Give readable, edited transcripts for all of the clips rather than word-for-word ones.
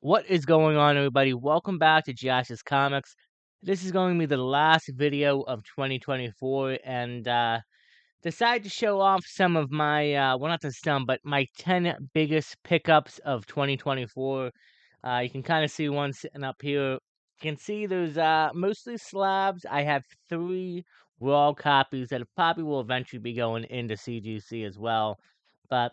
What is going on, everybody? Welcome back to Josh's Comics. This is going to be the last video of 2024, and decided to show off some of my, well, not some, but my 10 biggest pickups of 2024. You can kind of see one sitting up here. You can see there's mostly slabs. I have 3 raw copies that probably will eventually be going into CGC as well. But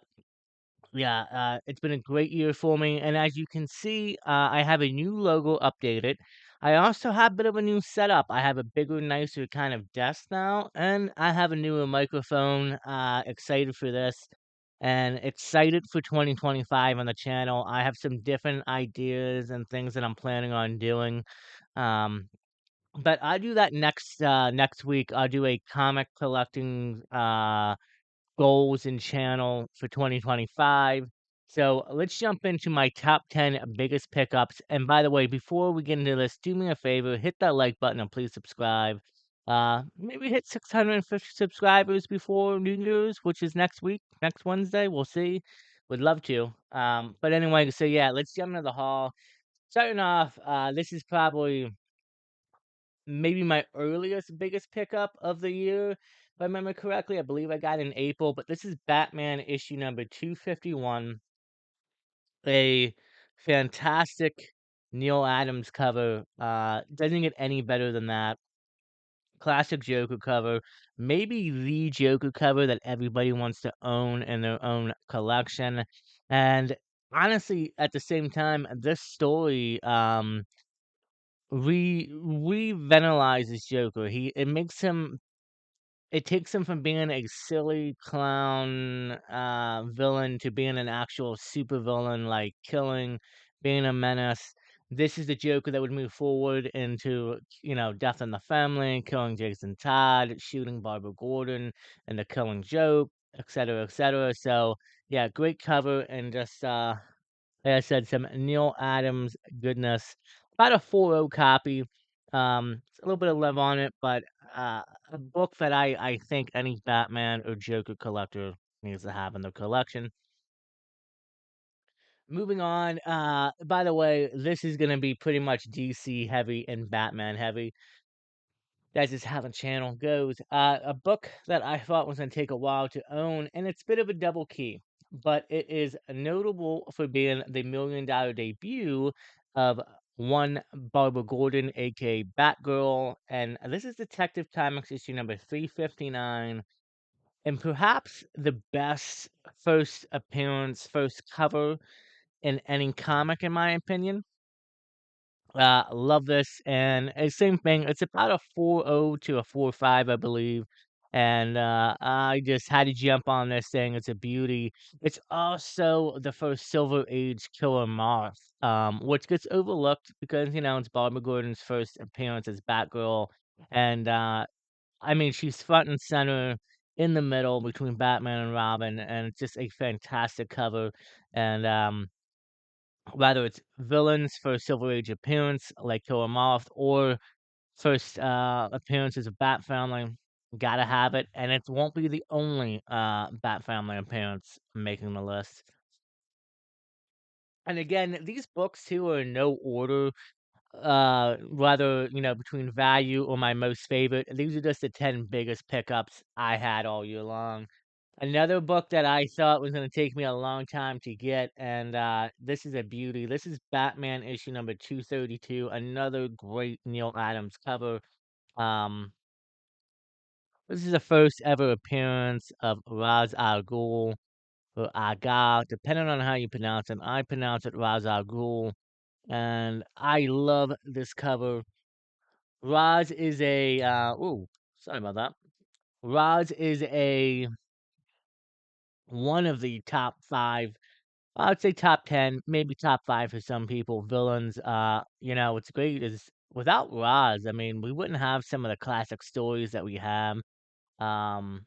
yeah, it's been a great year for me, and as you can see, I have a new logo updated. I also have a bit of a new setup. I have a bigger, nicer kind of desk now, and I have a newer microphone. Excited for this, and excited for 2025 on the channel. I have some different ideas and things that I'm planning on doing. Um, but I'll do that next week. I'll do a comic collecting goals and channel for 2025. So let's jump into my top 10 biggest pickups. And by the way, before we get into this, do me a favor, hit that like button and please subscribe. Maybe hit 650 subscribers before New Year's, which is next week, next Wednesday. We'll see. Would love to. But anyway, so yeah, let's jump into the haul. Starting off, this is probably maybe my earliest biggest pickup of the year. If I remember correctly, I believe I got it in April, but this is Batman issue number 251, a fantastic Neil Adams cover. Doesn't get any better than that. Classic Joker cover, maybe the Joker cover that everybody wants to own in their own collection. And honestly, at the same time, this story, revenalizes Joker. It takes him from being a silly clown villain to being an actual supervillain, like killing, being a menace. This is the Joker that would move forward into, death in the family, killing Jason Todd, shooting Barbara Gordon, and the Killing Joke, etc., etc. So yeah, great cover and just like I said, some Neil Adams goodness. About a 4.0 copy. A little bit of love on it, but a book that I think any Batman or Joker collector needs to have in their collection. Moving on, by the way, this is gonna be pretty much DC heavy and Batman heavy. That's just how the channel goes. A book that I thought was gonna take a while to own, and it's a bit of a double key, but it is notable for being the $1 million debut of one Barbara Gordon, aka Batgirl, and this is Detective Comics issue number 359, and perhaps the best first appearance, first cover in any comic, in my opinion. Love this, and same thing. It's about a 4.0 to a 4.5, I believe. And I just had to jump on this thing. It's a beauty. It's also the first Silver Age Killer Moth, which gets overlooked because it's Barbara Gordon's first appearance as Batgirl, and I mean she's front and center in the middle between Batman and Robin, and it's just a fantastic cover. And whether it's villains for Silver Age appearance like Killer Moth or first appearances of Bat Family, gotta have it, and it won't be the only Bat Family appearance making the list. And again, these books too are in no order, whether between value or my most favorite. These are just the 10 biggest pickups I had all year long. Another book that I thought was gonna take me a long time to get, and, this is a beauty. This is Batman issue number 232, another great Neil Adams cover. Um, this is the first ever appearance of Ra's al Ghul, or Aga, depending on how you pronounce it. I pronounce it Ra's al Ghul, and I love this cover. Ra's is a, ooh, sorry about that. Ra's is a one of the top 5, I would say top 10, maybe top 5 for some people, villains. What's great is without Roz, I mean, we wouldn't have some of the classic stories that we have. Um,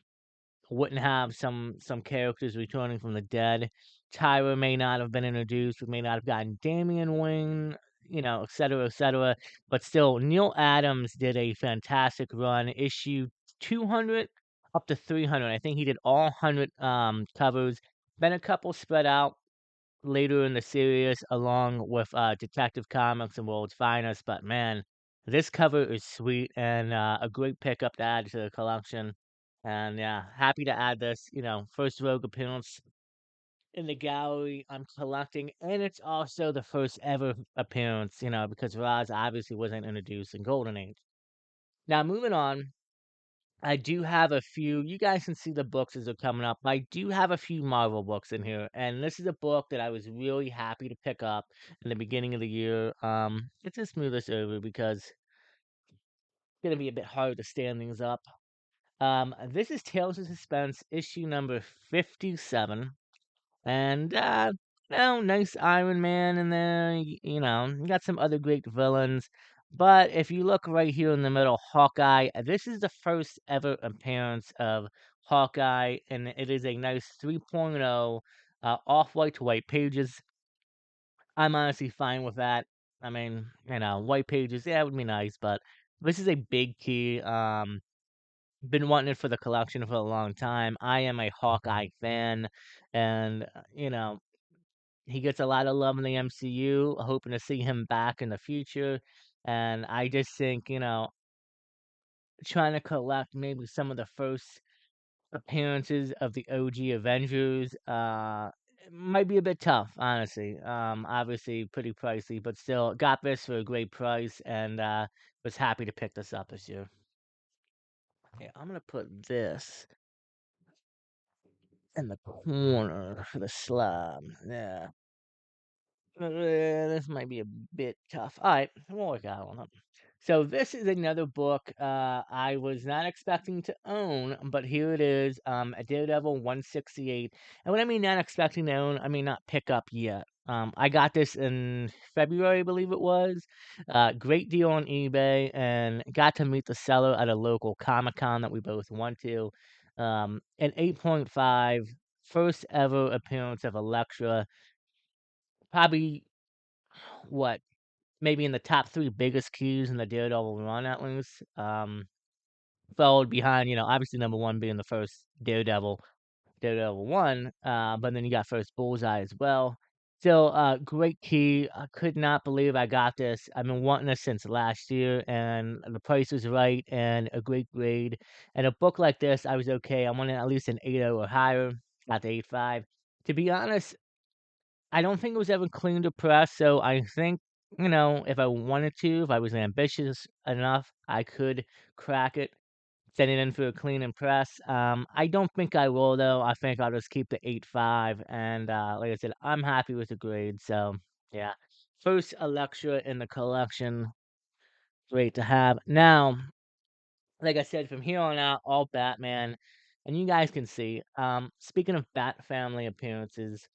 wouldn't have some characters returning from the dead. Tyra may not have been introduced. We may not have gotten Damian Wayne, et cetera, et cetera. But still, Neil Adams did a fantastic run. Issue 200 up to 300. I think he did all 100 covers. Been a couple spread out. later in the series, along with Detective Comics and World's Finest. But man, this cover is sweet and a great pickup to add to the collection. And yeah, happy to add this. First Rogue appearance in the gallery I'm collecting, and it's also the first ever appearance. Because Roz obviously wasn't introduced in Golden Age. Now moving on. I do have a few. You guys can see the books as they're coming up. I do have a few Marvel books in here, and this is a book that I was really happy to pick up in the beginning of the year. Let's just move this over because it's gonna be a bit hard to stand things up. This is Tales of Suspense, issue number 57. And no, nice Iron Man in there. You got some other great villains. But if you look right here in the middle, Hawkeye, this is the first ever appearance of Hawkeye, and it is a nice 3.0 off-white to white pages. I'm honestly fine with that. I mean, white pages, yeah, it would be nice, but this is a big key. Been wanting it for the collection for a long time. I am a Hawkeye fan, and he gets a lot of love in the MCU. Hoping to see him back in the future. And I just think, trying to collect maybe some of the first appearances of the OG Avengers might be a bit tough, honestly. Obviously pretty pricey, but still got this for a great price and was happy to pick this up this year. Okay, I'm gonna put this in the corner for the slab. Yeah. This might be a bit tough. All right, we'll work out on it. So this is another book I was not expecting to own, but here it is, a Daredevil 168. And when I mean not expecting to own, I mean not pick up yet. I got this in February, I believe it was. Great deal on eBay, and got to meet the seller at a local Comic-Con that we both went to. An 8.5, first ever appearance of Elektra. Probably what, maybe in the top 3 biggest cues in the Daredevil run at least. Followed behind, obviously number 1 being the first Daredevil, Daredevil 1, but then you got first Bullseye as well. Still, great key. I could not believe I got this. I've been wanting this since last year, and the price was right, and a great grade. And a book like this, I was okay. I wanted at least an 8.0 or higher. Got the 8.5. To be honest, I don't think it was ever clean to press, so I think, if I wanted to, if I was ambitious enough, I could crack it, send it in for a clean and press. I don't think I will, though. I think I'll just keep the 8.5, and like I said, I'm happy with the grade, so yeah. First Elektra in the collection, great to have. Now, like I said, from here on out, all Batman, and you guys can see, speaking of Bat family appearances,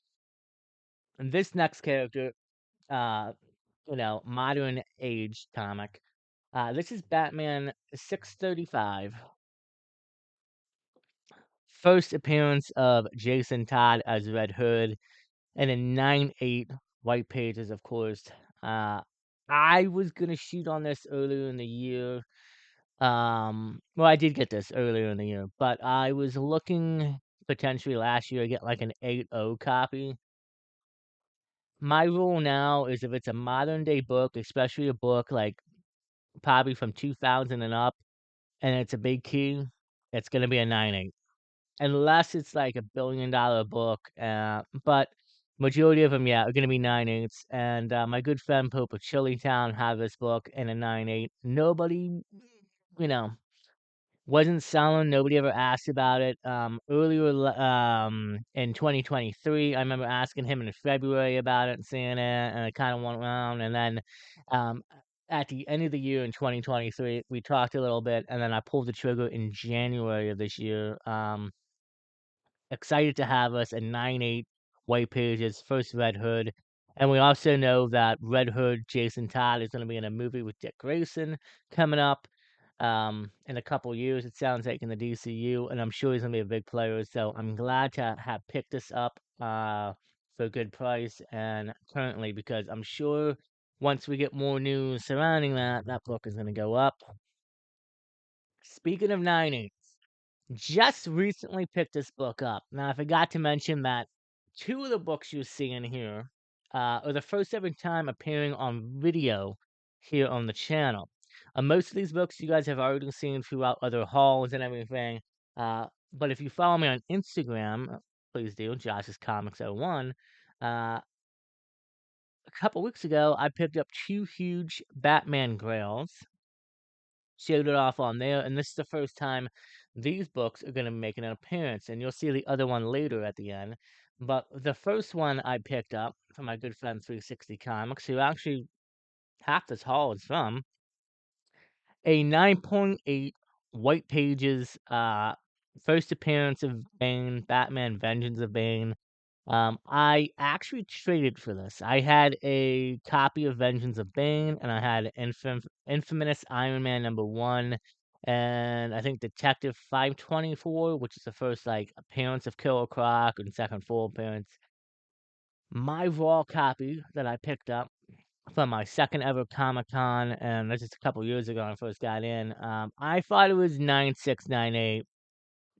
this next character, uh, modern age comic. This is Batman 635. First appearance of Jason Todd as Red Hood, and in 9/8 white pages, of course. Uh, I was gonna shoot on this earlier in the year. Well, I did get this earlier in the year, but I was looking potentially last year to get like an 8.0 copy. My rule now is if it's a modern day book, especially a book like probably from 2000 and up, and it's a big key, it's gonna be a 9.8. Unless it's like a $1 billion book, but majority of them, yeah, are gonna be 9.8s. And my good friend Pope of Chillytown had this book in a 9.8. Nobody, you know, wasn't selling. Nobody ever asked about it. Earlier, in 2023, I remember asking him in February about it and seeing it, and I kind of went around. And then, um, at the end of the year in 2023, we talked a little bit, and then I pulled the trigger in January of this year. Excited to have us a 9/8 white pages, first Red Hood. And we also know that Red Hood, Jason Todd, is going to be in a movie with Dick Grayson coming up in a couple years, it sounds like, in the DCU. And I'm sure he's going to be a big player. So I'm glad to have picked this up for a good price and currently, because I'm sure once we get more news surrounding that, that book is going to go up. Speaking of 9/8, just recently picked this book up. Now, I forgot to mention that two of the books you see in here are the first ever time appearing on video here on the channel. Most of these books you guys have already seen throughout other hauls and everything. But if you follow me on Instagram, please do, Josh's Comics 01. A couple weeks ago, I picked up two huge Batman grails, showed it off on there, and this is the first time these books are going to make an appearance, and you'll see the other one later at the end. But the first one I picked up from my good friend 360 Comics, who actually half this haul is from, a 9.8 white pages, first appearance of Bane, Batman Vengeance of Bane. I actually traded for this. I had a copy of Vengeance of Bane, and I had Infamous Iron Man #1, and I think Detective 524, which is the first like appearance of Killer Croc and second full appearance. My raw copy that I picked up from my second ever Comic Con, and this is a couple years ago when I first got in. I thought it was 9698.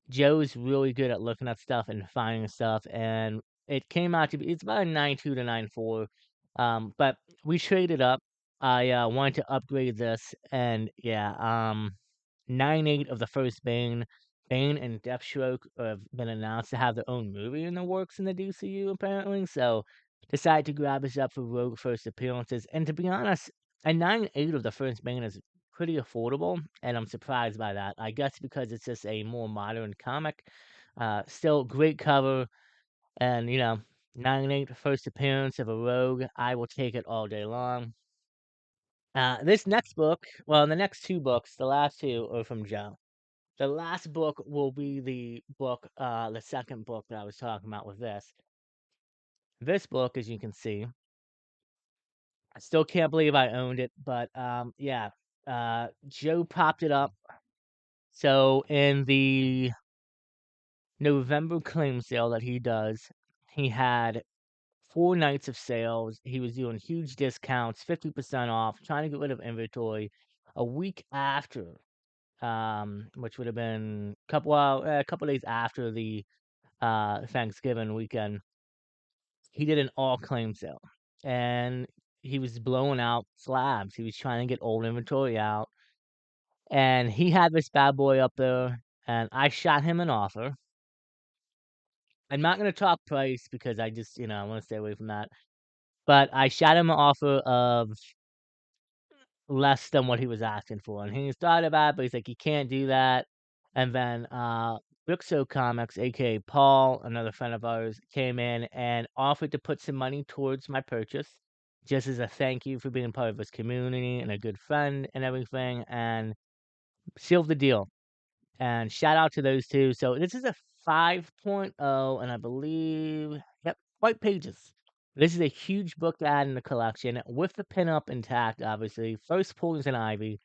Joe's really good at looking at stuff and finding stuff, and it came out to be it's about a 9.2 to 9.4. But we traded up. I wanted to upgrade this, and yeah, 9.8 of the first Bane. Bane and Deathstroke have been announced to have their own movie in the works in the DCU, apparently. So decided to grab this up for Rogue first appearances. And to be honest, a 9.8 of the first Bane is pretty affordable, and I'm surprised by that. I guess because it's just a more modern comic. Still great cover, and 9.8 first appearance of a Rogue. I will take it all day long. This next book, well, the next two books, the last two are from Joe. The last book will be the second book that I was talking about with this. This book, as you can see, I still can't believe I owned it, but yeah, Joe popped it up. So in the November claim sale that he does, he had 4 nights of sales. He was doing huge discounts, 50% off, trying to get rid of inventory. A week after, which would have been a couple days after the Thanksgiving weekend, he did an all claim sale, and he was blowing out slabs. He was trying to get old inventory out, and he had this bad boy up there, and I shot him an offer. I'm not gonna talk price because I just, I want to stay away from that. But I shot him an offer of less than what he was asking for, and he's thought about it, but he's like, "You can't do that." And then, Brixo Comics, aka Paul, another friend of ours, came in and offered to put some money towards my purchase, just as a thank you for being part of this community and a good friend and everything, and sealed the deal. And shout out to those two. So this is a 5.0, and I believe, yep, white pages. This is a huge book to add in the collection with the pinup intact, obviously. First Poison Ivy.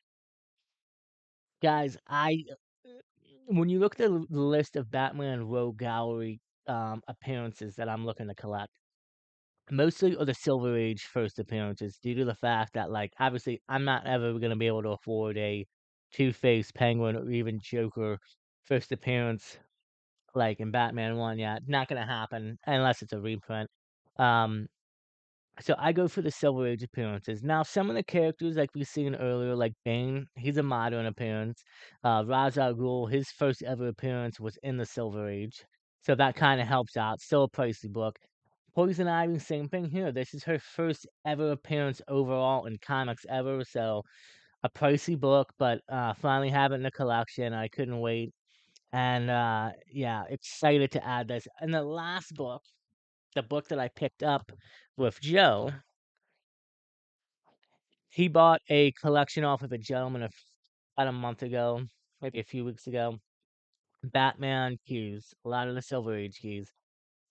Guys, when you look at the list of Batman Rogue Gallery appearances that I'm looking to collect, mostly are the Silver Age first appearances due to the fact that, like, obviously, I'm not ever going to be able to afford a Two-Face, Penguin, or even Joker first appearance like in Batman 1. Yeah, not going to happen unless it's a reprint. Um, So I go for the Silver Age appearances. Now, some of the characters, like we've seen earlier, like Bane, he's a modern appearance. Ra's al Ghul, his first ever appearance was in the Silver Age, so that kind of helps out. Still a pricey book. Poison Ivy, same thing here. This is her first ever appearance overall in comics ever, so a pricey book, but finally have it in the collection. I couldn't wait, and yeah, excited to add this. And the last book, the book that I picked up with Joe, he bought a collection off of a gentleman about a month ago, maybe a few weeks ago. Batman keys, a lot of the Silver Age keys.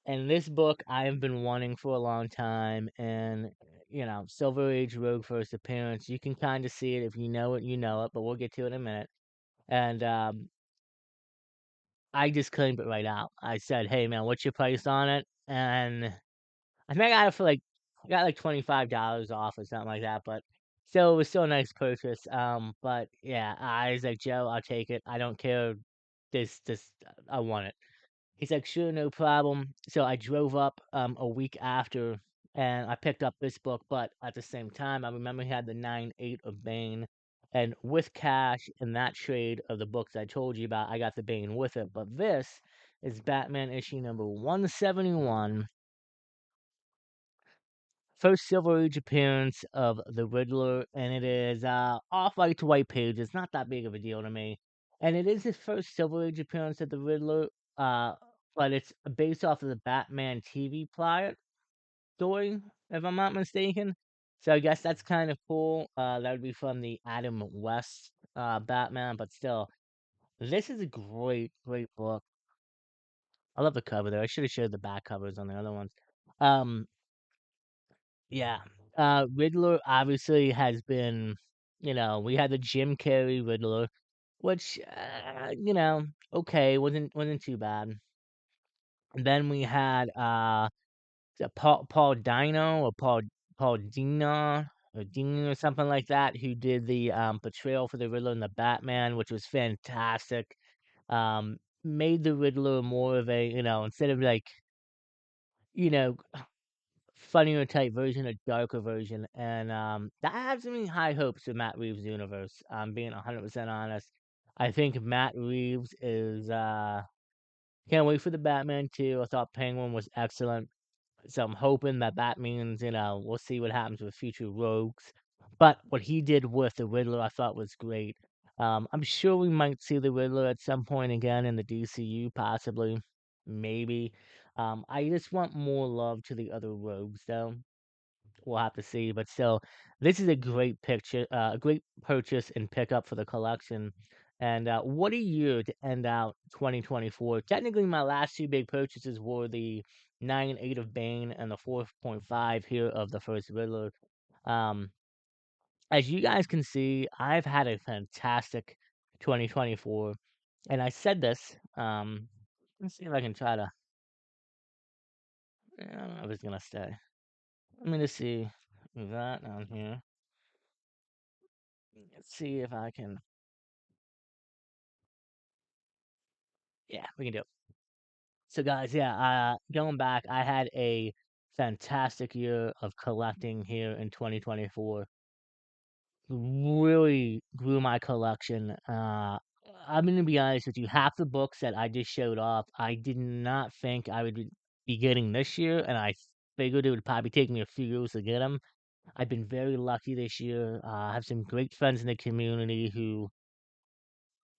And this book I have been wanting for a long time. And, Silver Age Rogue first appearance. You can kind of see it. If you know it, you know it, but we'll get to it in a minute. And I just claimed it right out. I said, "Hey, man, what's your price on it?" And I think I got it for I got like $25 off or something like that, but still, it was still a nice purchase. But yeah, I was like, "Joe, I'll take it. I don't care. This, I want it." He's like, "Sure, no problem." So I drove up a week after and I picked up this book, but at the same time, I remember he had the 9/8 of Bane. And with cash in that trade of the books I told you about, I got the Bane with it. But this is Batman issue number 171. First Silver Age appearance of the Riddler, and it is off white to white pages, not that big of a deal to me. And it is his first Silver Age appearance of the Riddler, uh, but it's based off of the Batman TV plot story, if I'm not mistaken. So I guess that's kind of cool. That would be from the Adam West Batman, but still, this is a great, great book. I love the cover there. I should have showed the back covers on the other ones. Um, Yeah. Riddler obviously has been, we had the Jim Carrey Riddler, which, okay, wasn't too bad. And then we had Paul Dino or Paul Dino or Dino or something like that, who did the portrayal for the Riddler in the Batman, which was fantastic. Made the Riddler more of a, instead of like, you know, funnier type version, a darker version, and that has me high hopes for Matt Reeves' universe. I'm being 100% honest. I think Matt Reeves is can't wait for the Batman too. I thought Penguin was excellent, so I'm hoping that that means we'll see what happens with future rogues. But what he did with the Riddler, I thought was great. I'm sure we might see the Riddler at some point again in the DCU, possibly, maybe. I just want more love to the other rogues, though. We'll have to see, but still, this is a great picture, a great purchase and pickup for the collection. And what a year to end out 2024. Technically, my last two big purchases were the 9/8 of Bane and the 4.5 here of the first Riddler. Um, as you guys can see, I've had a fantastic 2024, and I said this. Let's see if I can try to. I don't know if it's gonna stay. Let me just see that down here. Let's see if I can. Yeah, we can do it. So, guys, yeah, going back, I had a fantastic year of collecting here in 2024. Really grew my collection. I'm gonna be honest with you, half the books that I just showed off, I did not think I would be getting this year, and I figured it would probably take me a few years to get them. I've been very lucky this year. I have some great friends in the community who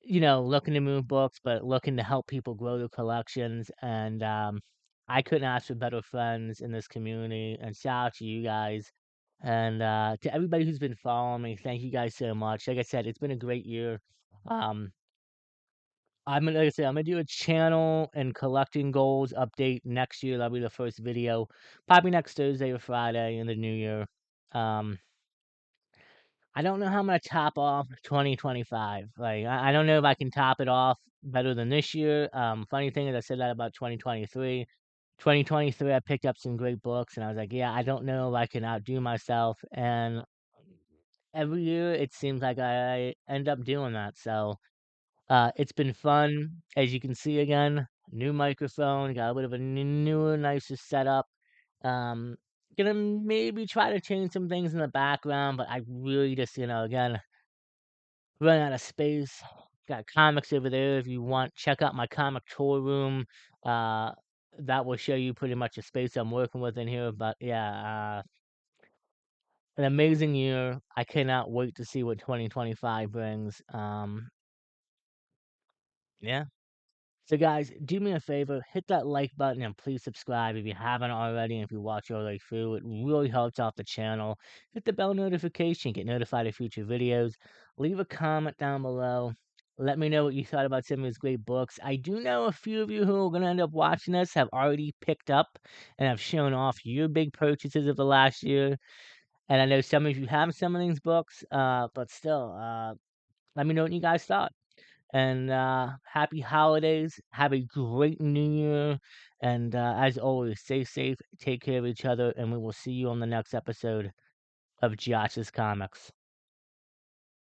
looking to move books, but looking to help people grow their collections. And I couldn't ask for better friends in this community. And shout out to you guys. And to everybody who's been following me, thank you guys so much. Like I said, it's been a great year. Um, like I said, I'm gonna do a channel and collecting goals update next year. That'll be the first video, probably next Thursday or Friday in the new year. Um, I don't know how I'm gonna top off 2025. Like, I don't know if I can top it off better than this year. Funny thing is, I said that about 2023. 2023, I picked up some great books, and I was like, yeah, I don't know if I can outdo myself. And every year, it seems like I end up doing that. So, it's been fun. As you can see again, new microphone, got a bit of a newer, nicer setup. Um, gonna maybe try to change some things in the background, but I really just, again, run out of space. Got comics over there if you want. Check out my comic tour room. Uh, that will show you pretty much the space I'm working with in here. But yeah, an amazing year. I cannot wait to see what 2025 brings. Yeah. So, guys, do me a favor, hit that like button and please subscribe if you haven't already. And if you watch all the way through, it really helps out the channel. Hit the bell notification, get notified of future videos. Leave a comment down below. Let me know what you thought about some of these great books. I do know a few of you who are going to end up watching this have already picked up and have shown off your big purchases of the last year. And I know some of you have some of these books, but still, let me know what you guys thought. And happy holidays. Have a great new year. And as always, stay safe, take care of each other, and we will see you on the next episode of Giacha's Comics.